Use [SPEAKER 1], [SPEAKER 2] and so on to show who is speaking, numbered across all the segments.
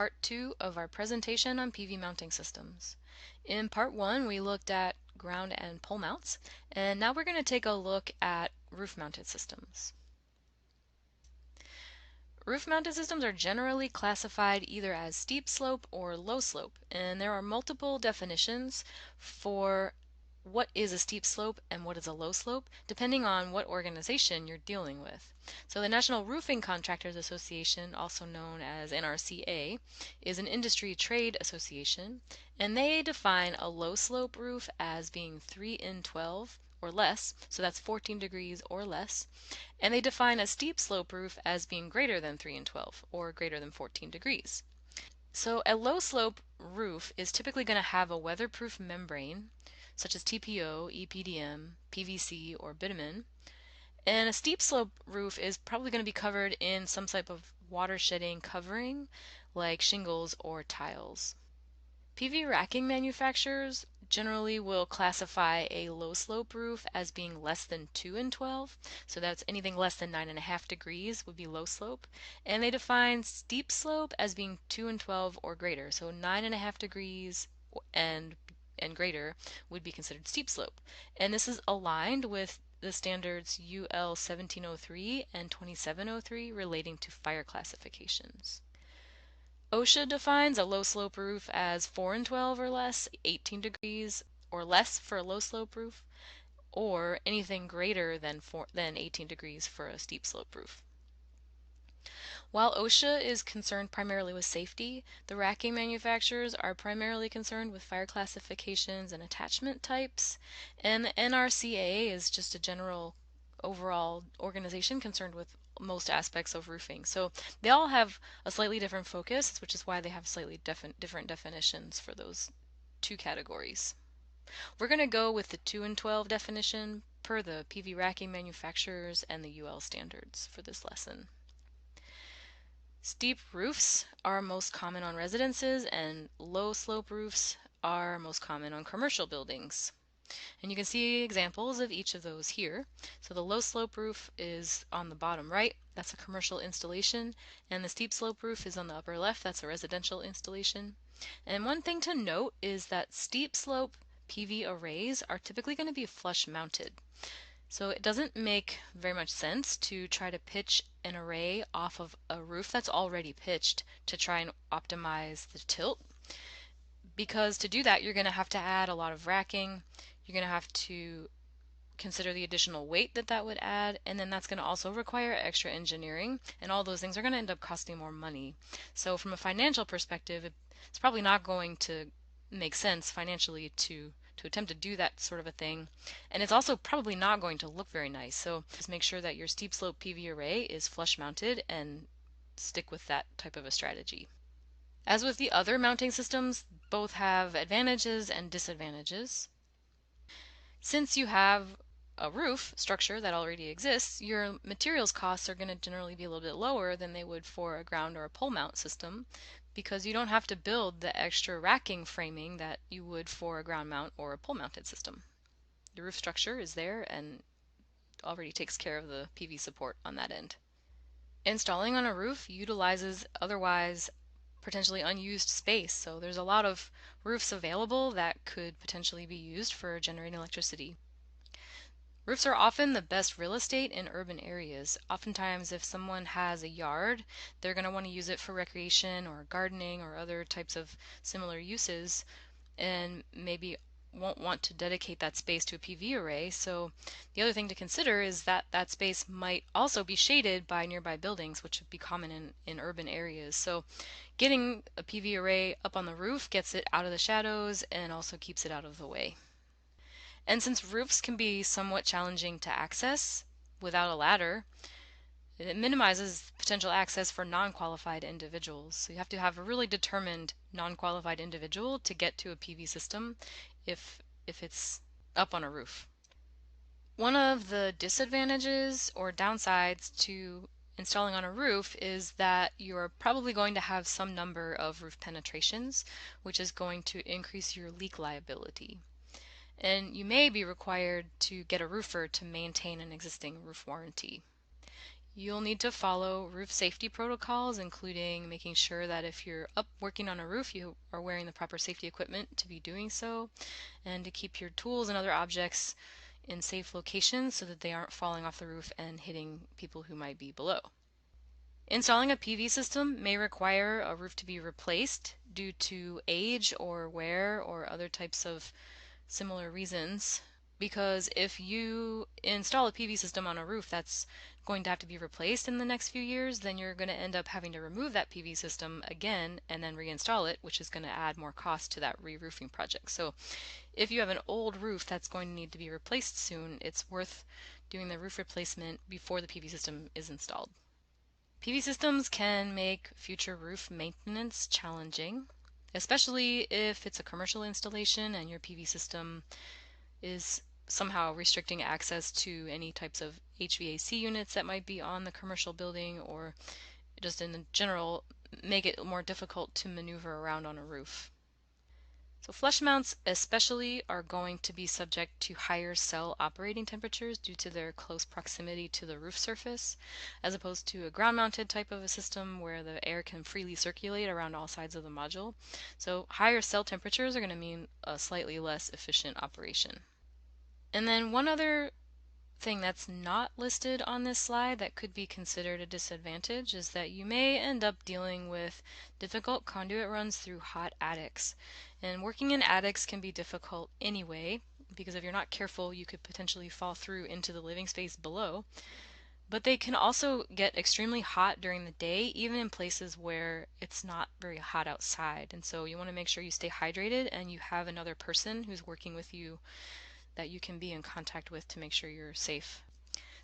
[SPEAKER 1] Part 2 of our presentation on PV mounting systems. In part 1 we looked at ground and pole mounts, and now we're going to take a look at roof mounted systems. Roof mounted systems are generally classified either as steep slope or low slope, and there are multiple definitions for what is a steep slope and what is a low slope, depending on what organization you're dealing with. So the National Roofing Contractors Association, also known as NRCA, is an industry trade association, and they define a low slope roof as being 3 in 12 or less, so that's 14 degrees or less, and they define a steep slope roof as being greater than 3 in 12 or greater than 14 degrees. So a low slope roof is typically going to have a weatherproof membrane, such as TPO, EPDM, PVC, or bitumen. And a steep slope roof is probably going to be covered in some type of water shedding covering, like shingles or tiles. PV racking manufacturers generally will classify a low slope roof as being less than 2 in 12, so that's anything less than 9.5 degrees would be low slope, and they define steep slope as being 2 in 12 or greater, so 9.5 degrees and greater would be considered steep slope. And this is aligned with the standards UL 1703 and 2703 relating to fire classifications. OSHA defines a low slope roof as 4 in 12 or less, 18 degrees or less for a low slope roof, or anything greater than 18 degrees for a steep slope roof. While OSHA is concerned primarily with safety, the racking manufacturers are primarily concerned with fire classifications and attachment types, and the NRCA is just a general overall organization concerned with most aspects of roofing. So they all have a slightly different focus, which is why they have slightly different definitions for those two categories. We're going to go with the 2 in 12 definition per the PV racking manufacturers and the UL standards for this lesson. Steep roofs are most common on residences, and low slope roofs are most common on commercial buildings. And you can see examples of each of those here. So the low slope roof is on the bottom right, that's a commercial installation, and the steep slope roof is on the upper left, that's a residential installation. And one thing to note is that steep slope PV arrays are typically going to be flush mounted. So it doesn't make very much sense to try to pitch an array off of a roof that's already pitched to try and optimize the tilt, because to do that you're going to have to add a lot of racking, you're going to have to consider the additional weight that would add, and then that's going to also require extra engineering, and all those things are going to end up costing more money. So from a financial perspective, it's probably not going to make sense financially to attempt to do that sort of a thing, and it's also probably not going to look very nice. So just make sure that your steep slope PV array is flush mounted and stick with that type of a strategy. As with the other mounting systems, both have advantages and disadvantages. Since you have a roof structure that already exists, your materials costs are going to generally be a little bit lower than they would for a ground or a pole mount system, because you don't have to build the extra racking framing that you would for a ground mount or a pole mounted system. The roof structure is there and already takes care of the PV support on that end. Installing on a roof utilizes otherwise potentially unused space, so there's a lot of roofs available that could potentially be used for generating electricity. Roofs are often the best real estate in urban areas. Oftentimes, if someone has a yard, they're going to want to use it for recreation or gardening or other types of similar uses, and maybe won't want to dedicate that space to a PV array. So the other thing to consider is that that space might also be shaded by nearby buildings, which would be common in urban areas. So getting a PV array up on the roof gets it out of the shadows and also keeps it out of the way. And since roofs can be somewhat challenging to access without a ladder, it minimizes potential access for non-qualified individuals. So you have to have a really determined non-qualified individual to get to a PV system if it's up on a roof. One of the disadvantages or downsides to installing on a roof is that you're probably going to have some number of roof penetrations, which is going to increase your leak liability. And you may be required to get a roofer to maintain an existing roof warranty. You'll need to follow roof safety protocols, including making sure that if you're up working on a roof, you are wearing the proper safety equipment to be doing so, and to keep your tools and other objects in safe locations so that they aren't falling off the roof and hitting people who might be below. Installing a PV system may require a roof to be replaced due to age or wear or other types of similar reasons, because if you install a PV system on a roof that's going to have to be replaced in the next few years, then you're going to end up having to remove that PV system again and then reinstall it, which is going to add more cost to that re-roofing project. So if you have an old roof that's going to need to be replaced soon, it's worth doing the roof replacement before the PV system is installed. PV systems can make future roof maintenance challenging, especially if it's a commercial installation and your PV system is somehow restricting access to any types of HVAC units that might be on the commercial building, or just in general make it more difficult to maneuver around on a roof. So flush mounts especially are going to be subject to higher cell operating temperatures due to their close proximity to the roof surface, as opposed to a ground mounted type of a system where the air can freely circulate around all sides of the module. So higher cell temperatures are going to mean a slightly less efficient operation. And then one other thing that's not listed on this slide that could be considered a disadvantage is that you may end up dealing with difficult conduit runs through hot attics. And working in attics can be difficult anyway, because if you're not careful, you could potentially fall through into the living space below. But they can also get extremely hot during the day, even in places where it's not very hot outside. And so you want to make sure you stay hydrated and you have another person who's working with you that you can be in contact with to make sure you're safe.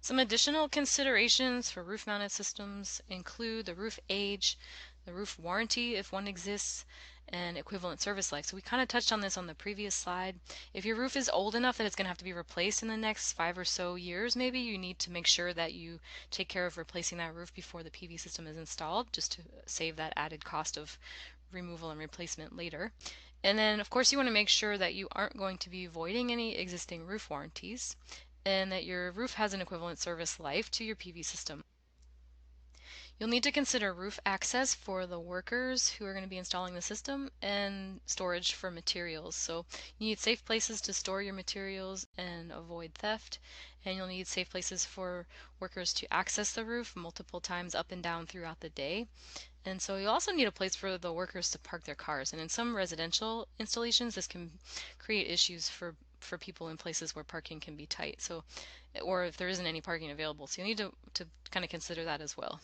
[SPEAKER 1] Some additional considerations for roof-mounted systems include the roof age, the roof warranty if one exists, and equivalent service life. So we kind of touched on this on the previous slide. If your roof is old enough that it's going to have to be replaced in the next 5 or so years, maybe you need to make sure that you take care of replacing that roof before the PV system is installed, just to save that added cost of removal and replacement later. And then, of course, you want to make sure that you aren't going to be voiding any existing roof warranties and that your roof has an equivalent service life to your PV system. You'll need to consider roof access for the workers who are going to be installing the system and storage for materials. So you need safe places to store your materials and avoid theft. And you'll need safe places for workers to access the roof multiple times up and down throughout the day. And so you also need a place for the workers to park their cars. And in some residential installations, this can create issues for people in places where parking can be tight. So, or if there isn't any parking available. So you need to kind of consider that as well.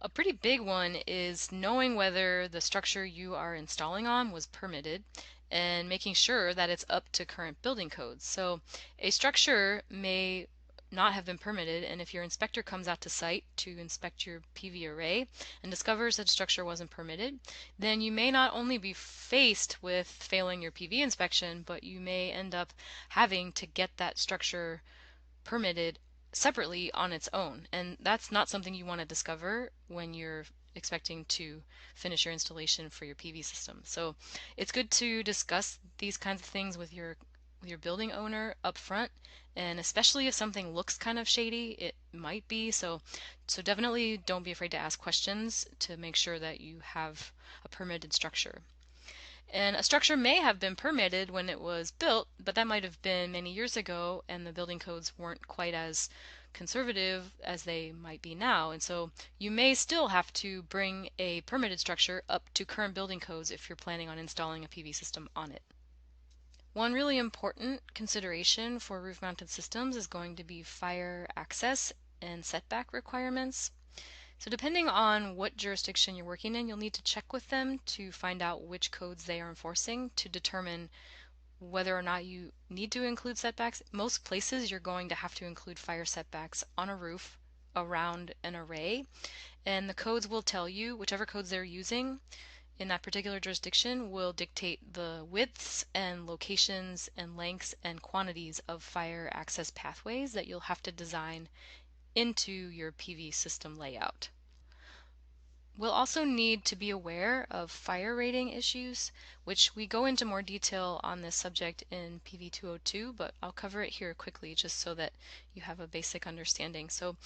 [SPEAKER 1] A pretty big one is knowing whether the structure you are installing on was permitted and making sure that it's up to current building codes. So a structure may not have been permitted, and if your inspector comes out to site to inspect your PV array and discovers that structure wasn't permitted, then you may not only be faced with failing your PV inspection, but you may end up having to get that structure permitted separately on its own. And that's not something you want to discover when you're expecting to finish your installation for your PV system. So it's good to discuss these kinds of things with your building owner up front, and especially if something looks kind of shady, it might be. So definitely don't be afraid to ask questions to make sure that you have a permitted structure. And a structure may have been permitted when it was built, but that might have been many years ago, and the building codes weren't quite as conservative as they might be now. And so you may still have to bring a permitted structure up to current building codes if you're planning on installing a PV system on it. One really important consideration for roof-mounted systems is going to be fire access and setback requirements. So depending on what jurisdiction you're working in, you'll need to check with them to find out which codes they are enforcing to determine whether or not you need to include setbacks. Most places you're going to have to include fire setbacks on a roof around an array, and the codes will tell you, whichever codes they're using in that particular jurisdiction will dictate the widths and locations and lengths and quantities of fire access pathways that you'll have to design into your PV system layout. We'll also need to be aware of fire rating issues, which we go into more detail on this subject in PV 202, but I'll cover it here quickly just so that you have a basic understanding. So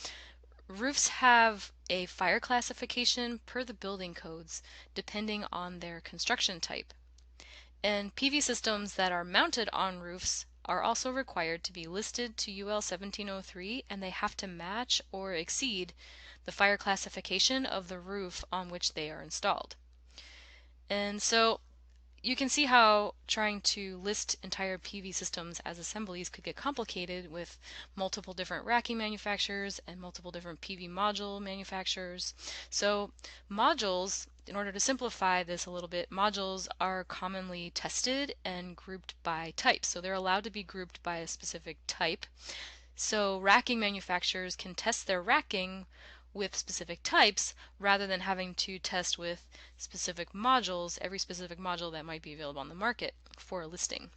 [SPEAKER 1] roofs have a fire classification per the building codes depending on their construction type. And PV systems that are mounted on roofs are also required to be listed to UL 1703, and they have to match or exceed the fire classification of the roof on which they are installed. And so you can see how trying to list entire PV systems as assemblies could get complicated with multiple different racking manufacturers and multiple different PV module manufacturers. So modules, in order to simplify this a little bit, modules are commonly tested and grouped by type. So they're allowed to be grouped by a specific type. So racking manufacturers can test their racking with specific types rather than having to test with specific modules, every specific module that might be available on the market for a listing.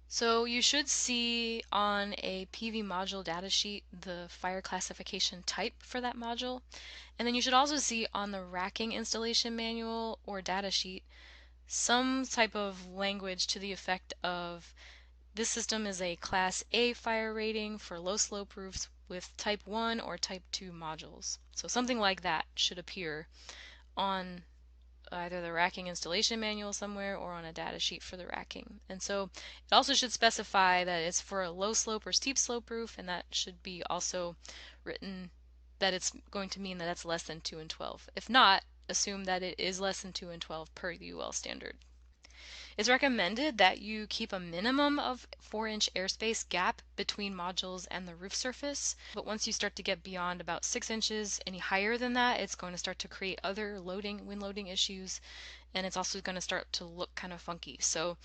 [SPEAKER 1] So you should see on a PV module datasheet the fire classification type for that module. And then you should also see on the racking installation manual or datasheet some type of language to the effect of this system is a Class A fire rating for low slope roofs with Type 1 or Type 2 modules. So something like that should appear on either the racking installation manual somewhere or on a data sheet for the racking. And so it also should specify that it's for a low slope or steep slope roof, and that should be also written that it's going to mean that it's less than 2 and 12. If not, assume that it is less than 2 and 12 per UL standard. It's recommended that you keep a minimum of 4-inch airspace gap between modules and the roof surface, but once you start to get beyond about 6 inches, any higher than that, it's going to start to create other wind loading issues, and it's also going to start to look kind of funky. So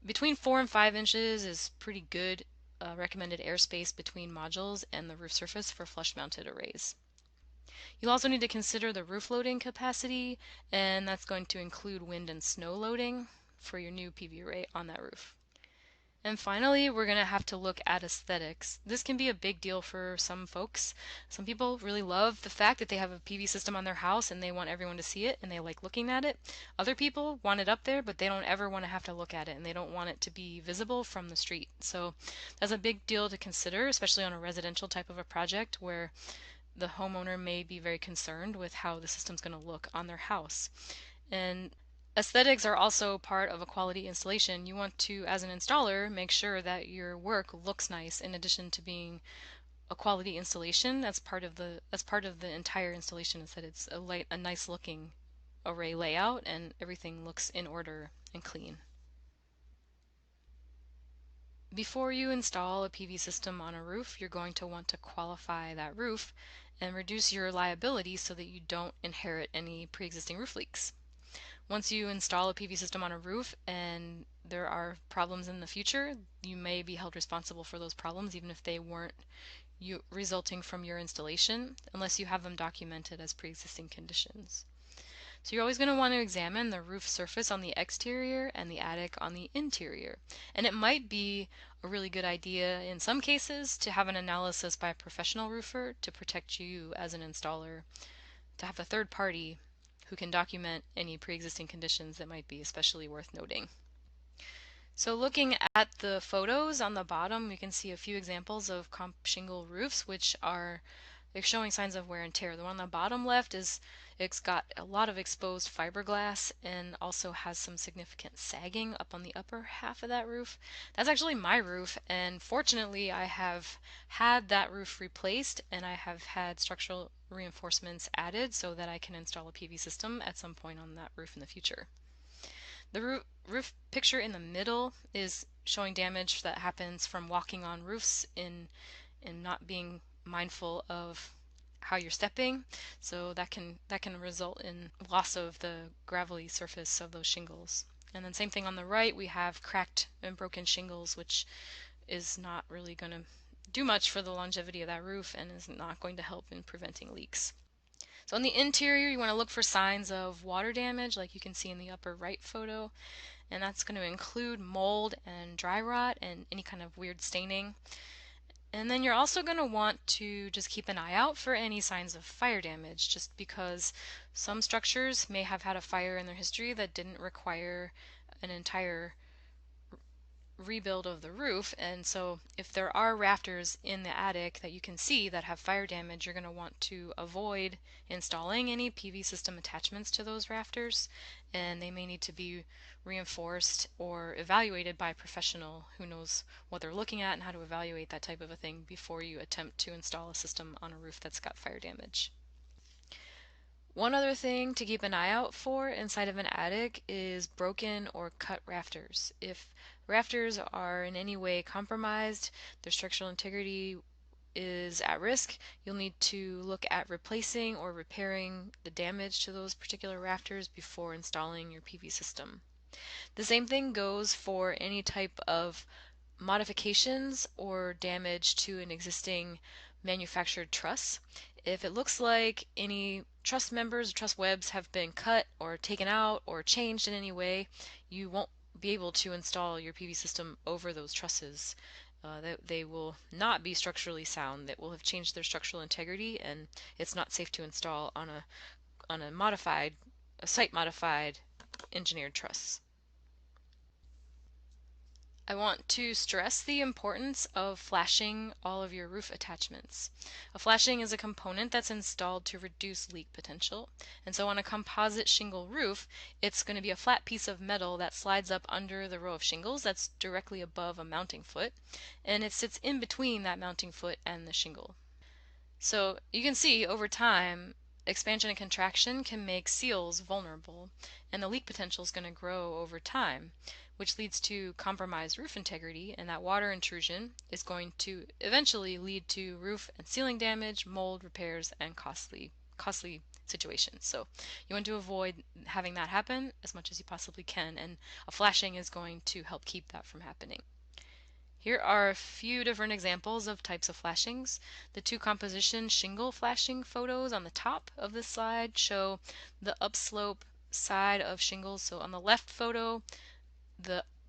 [SPEAKER 1] between 4 and 5 inches is pretty good recommended airspace between modules and the roof surface for flush mounted arrays. You'll also need to consider the roof loading capacity, and that's going to include wind and snow loading for your new PV array on that roof. And finally, we're going to have to look at aesthetics. This can be a big deal for some folks. Some people really love the fact that they have a PV system on their house and they want everyone to see it and they like looking at it. Other people want it up there, but they don't ever want to have to look at it and they don't want it to be visible from the street. So that's a big deal to consider, especially on a residential type of a project where the homeowner may be very concerned with how the system's going to look on their house. And aesthetics are also part of a quality installation. You want to, as an installer, make sure that your work looks nice in addition to being a quality installation. That's part of the entire installation is that it's a nice looking array layout and everything looks in order and clean. Before you install a PV system on a roof, you're going to want to qualify that roof and reduce your liability so that you don't inherit any pre-existing roof leaks. Once you install a PV system on a roof and there are problems in the future, you may be held responsible for those problems even if they weren't resulting from your installation, unless you have them documented as pre-existing conditions. So you're always going to want to examine the roof surface on the exterior and the attic on the interior. And it might be a really good idea in some cases to have an analysis by a professional roofer to protect you as an installer, to have a third party who can document any pre-existing conditions that might be especially worth noting. So looking at the photos on the bottom, we can see a few examples of comp shingle roofs, which are they're showing signs of wear and tear. The one on the bottom left it's got a lot of exposed fiberglass and also has some significant sagging up on the upper half of that roof. That's actually my roof, and fortunately I have had that roof replaced and I have had structural reinforcements added so that I can install a PV system at some point on that roof in the future. The roof picture in the middle is showing damage that happens from walking on roofs and not being mindful of how you're stepping. So that can result in loss of the gravelly surface of those shingles. And then same thing on the right, we have cracked and broken shingles, which is not really going to do much for the longevity of that roof and is not going to help in preventing leaks. So on the interior, you want to look for signs of water damage, like you can see in the upper right photo, and that's going to include mold and dry rot and any kind of weird staining. And then you're also going to want to just keep an eye out for any signs of fire damage, just because some structures may have had a fire in their history that didn't require an entire rebuild of the roof. And so if there are rafters in the attic that you can see that have fire damage, you're going to want to avoid installing any PV system attachments to those rafters, and they may need to be reinforced or evaluated by a professional who knows what they're looking at and how to evaluate that type of a thing before you attempt to install a system on a roof that's got fire damage. One other thing to keep an eye out for inside of an attic is broken or cut rafters. If rafters are in any way compromised, their structural integrity is at risk, you'll need to look at replacing or repairing the damage to those particular rafters before installing your PV system. The same thing goes for any type of modifications or damage to an existing manufactured truss. If it looks like any truss members or truss webs have been cut or taken out or changed in any way, you won't be able to install your PV system over those trusses. They will not be structurally sound. That will have changed their structural integrity, and it's not safe to install on a site modified engineered truss. I want to stress the importance of flashing all of your roof attachments. A flashing is a component that's installed to reduce leak potential. And so on a composite shingle roof, it's going to be a flat piece of metal that slides up under the row of shingles that's directly above a mounting foot, and it sits in between that mounting foot and the shingle. So you can see over time, expansion and contraction can make seals vulnerable, and the leak potential is going to grow over time, which leads to compromised roof integrity, and that water intrusion is going to eventually lead to roof and ceiling damage, mold repairs, and costly situations. So you want to avoid having that happen as much as you possibly can, and a flashing is going to help keep that from happening. Here are a few different examples of types of flashings. The two composition shingle flashing photos on the top of this slide show the upslope side of shingles. So on the left photo,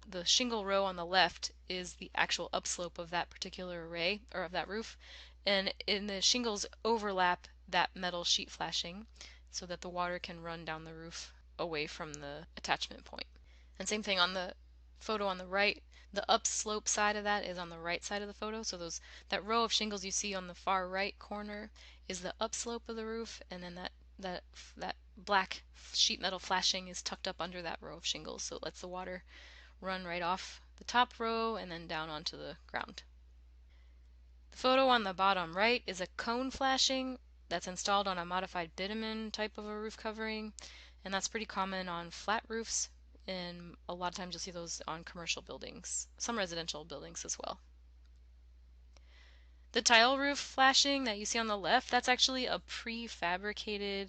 [SPEAKER 1] the shingle row on the left is the actual upslope of that particular array or of that roof, and in the shingles overlap that metal sheet flashing so that the water can run down the roof away from the attachment point. And same thing on the photo on the right, the upslope side of that is on the right side of the photo. So that row of shingles you see on the far right corner is the upslope of the roof, and then that black sheet metal flashing is tucked up under that row of shingles, so it lets the water run right off the top row and then down onto the ground. The photo on the bottom right is a cone flashing that's installed on a modified bitumen type of a roof covering, and that's pretty common on flat roofs, and a lot of times you'll see those on commercial buildings, some residential buildings as well. The tile roof flashing that you see on the left, that's actually a prefabricated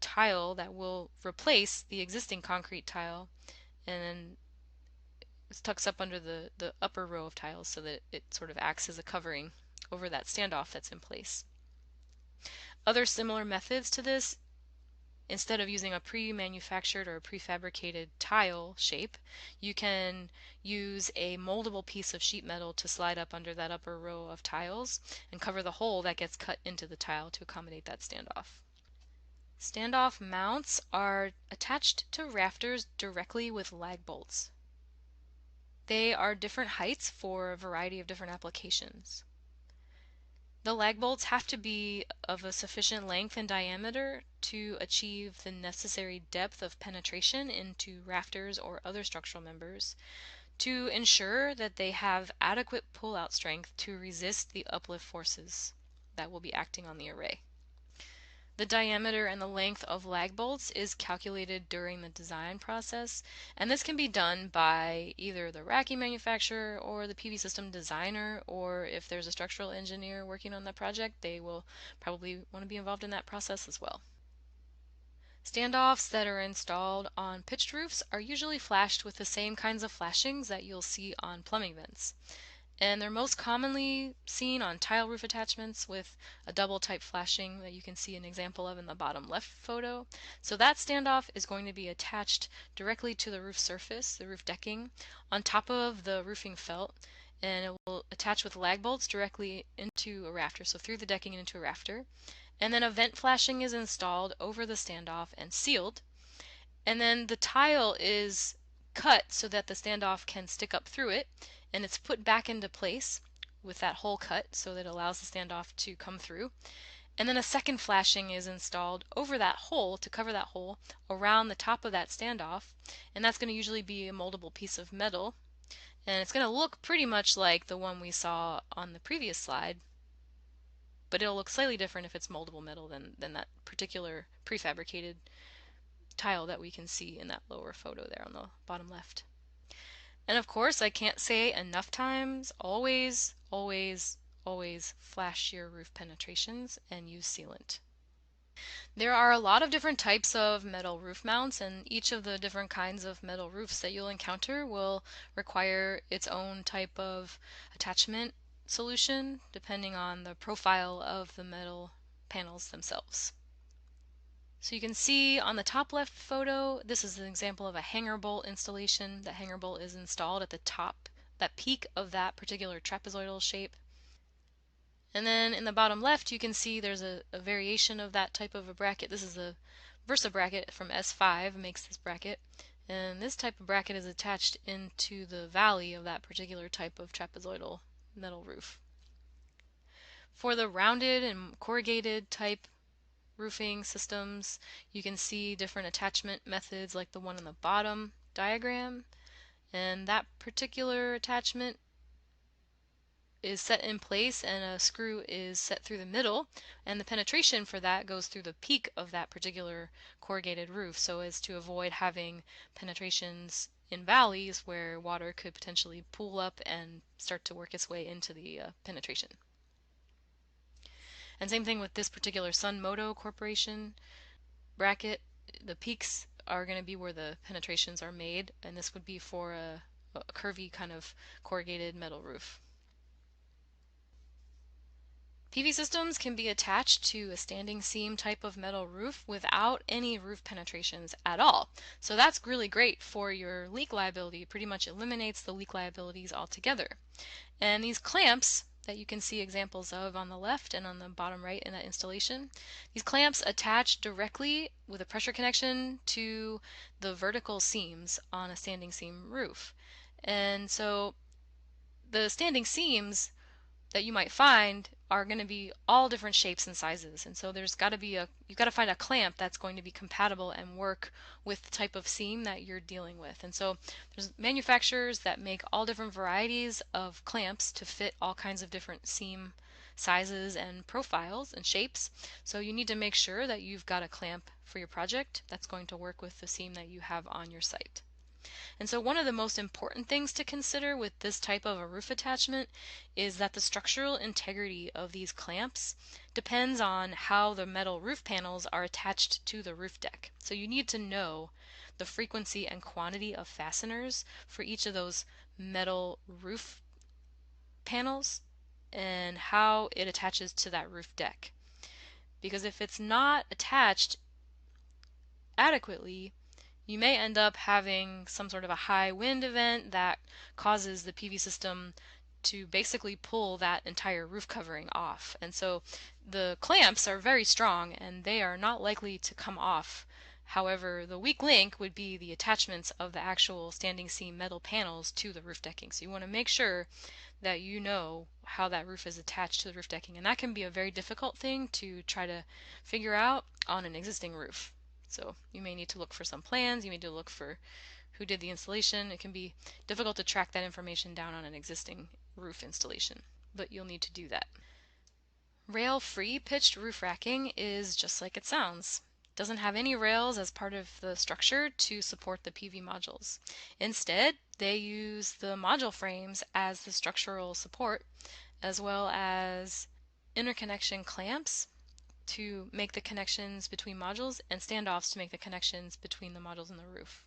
[SPEAKER 1] tile that will replace the existing concrete tile, and then it tucks up under the upper row of tiles so that it sort of acts as a covering over that standoff that's in place. Other similar methods to this, instead of using a pre-manufactured or a prefabricated tile shape, you can use a moldable piece of sheet metal to slide up under that upper row of tiles and cover the hole that gets cut into the tile to accommodate that standoff. Standoff mounts are attached to rafters directly with lag bolts. They are different heights for a variety of different applications. The lag bolts have to be of a sufficient length and diameter to achieve the necessary depth of penetration into rafters or other structural members to ensure that they have adequate pull-out strength to resist the uplift forces that will be acting on the array. The diameter and the length of lag bolts is calculated during the design process, and this can be done by either the racking manufacturer or the PV system designer, or if there's a structural engineer working on that project, they will probably want to be involved in that process as well. Standoffs that are installed on pitched roofs are usually flashed with the same kinds of flashings that you'll see on plumbing vents. And they're most commonly seen on tile roof attachments with a double type flashing that you can see an example of in the bottom left photo. So that standoff is going to be attached directly to the roof surface, the roof decking, on top of the roofing felt, and it will attach with lag bolts directly into a rafter, so through the decking and into a rafter. And then a vent flashing is installed over the standoff and sealed. And then the tile is cut so that the standoff can stick up through it, and it's put back into place with that hole cut so that it allows the standoff to come through. And then a second flashing is installed over that hole to cover that hole around the top of that standoff, and that's going to usually be a moldable piece of metal, and it's going to look pretty much like the one we saw on the previous slide, but it'll look slightly different if it's moldable metal than that particular prefabricated tile that we can see in that lower photo there on the bottom left. And of course, I can't say enough times, always, always, always flash your roof penetrations and use sealant. There are a lot of different types of metal roof mounts, and each of the different kinds of metal roofs that you'll encounter will require its own type of attachment solution depending on the profile of the metal panels themselves. So you can see on the top left photo, this is an example of a hanger bolt installation. The hanger bolt is installed at the top, that peak of that particular trapezoidal shape. And then in the bottom left, you can see there's a variation of that type of a bracket. This is a Versa bracket from S5 makes this bracket. And this type of bracket is attached into the valley of that particular type of trapezoidal metal roof. For the rounded and corrugated type roofing systems, you can see different attachment methods like the one on the bottom diagram. And that particular attachment is set in place and a screw is set through the middle, and the penetration for that goes through the peak of that particular corrugated roof so as to avoid having penetrations in valleys where water could potentially pool up and start to work its way into the penetration. And same thing with this particular Sunmoto Corporation bracket. The peaks are going to be where the penetrations are made, and this would be for a curvy kind of corrugated metal roof. PV systems can be attached to a standing seam type of metal roof without any roof penetrations at all. So that's really great for your leak liability. It pretty much eliminates the leak liabilities altogether. And these clamps that you can see examples of on the left and on the bottom right in that installation, these clamps attach directly with a pressure connection to the vertical seams on a standing seam roof. And so the standing seams that you might find are going to be all different shapes and sizes, and so you've got to find a clamp that's going to be compatible and work with the type of seam that you're dealing with. And so there's manufacturers that make all different varieties of clamps to fit all kinds of different seam sizes and profiles and shapes. So you need to make sure that you've got a clamp for your project that's going to work with the seam that you have on your site. And so one of the most important things to consider with this type of a roof attachment is that the structural integrity of these clamps depends on how the metal roof panels are attached to the roof deck. So you need to know the frequency and quantity of fasteners for each of those metal roof panels and how it attaches to that roof deck. Because if it's not attached adequately, you may end up having some sort of a high wind event that causes the PV system to basically pull that entire roof covering off. And so the clamps are very strong and they are not likely to come off. However, the weak link would be the attachments of the actual standing seam metal panels to the roof decking. So you want to make sure that you know how that roof is attached to the roof decking. And that can be a very difficult thing to try to figure out on an existing roof. So you may need to look for some plans, you need to look for who did the installation. It can be difficult to track that information down on an existing roof installation, but you'll need to do that. Rail-free pitched roof racking is just like it sounds. It doesn't have any rails as part of the structure to support the PV modules. Instead, they use the module frames as the structural support, as well as interconnection clamps to make the connections between modules and standoffs to make the connections between the modules and the roof.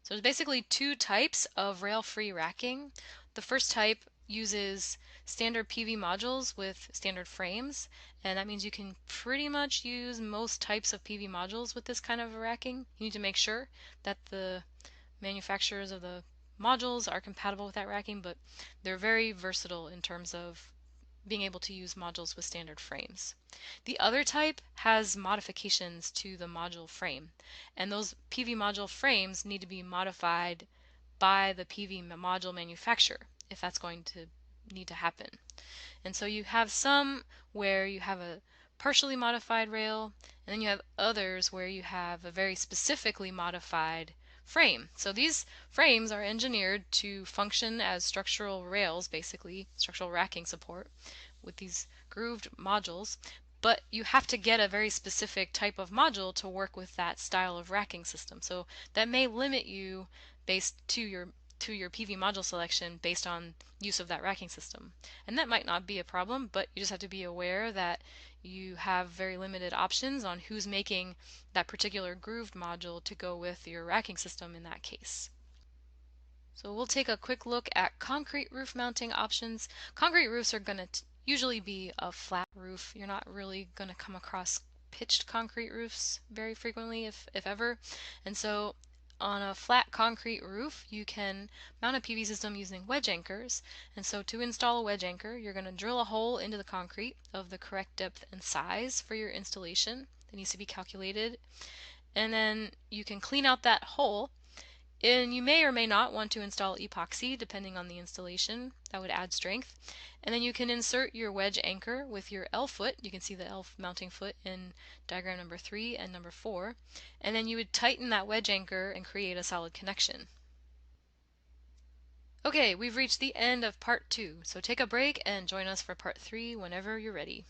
[SPEAKER 1] So there's basically two types of rail-free racking. The first type uses standard PV modules with standard frames, and that means you can pretty much use most types of PV modules with this kind of racking. You need to make sure that the manufacturers of the modules are compatible with that racking, but they're very versatile in terms of being able to use modules with standard frames. The other type has modifications to the module frame, and those PV module frames need to be modified by the PV module manufacturer if that's going to need to happen. And so you have some where you have a partially modified rail, and then you have others where you have a very specifically modified frame. So these frames are engineered to function as structural rails, basically structural racking support with these grooved modules, but you have to get a very specific type of module to work with that style of racking system. So that may limit you based to your PV module selection based on use of that racking system. And that might not be a problem, but you just have to be aware that you have very limited options on who's making that particular grooved module to go with your racking system in that case. So we'll take a quick look at concrete roof mounting options. Concrete roofs are going to usually be a flat roof. You're not really going to come across pitched concrete roofs very frequently, if ever. And so on a flat concrete roof, you can mount a PV system using wedge anchors. And so to install a wedge anchor, you're going to drill a hole into the concrete of the correct depth and size for your installation. That needs to be calculated. And then you can clean out that hole, and you may or may not want to install epoxy depending on the installation. That would add strength. And then you can insert your wedge anchor with your L foot. You can see the L mounting foot in diagram number 3 and number 4. And then you would tighten that wedge anchor and create a solid connection. Okay, we've reached the end of part 2, so take a break and join us for part 3 whenever you're ready.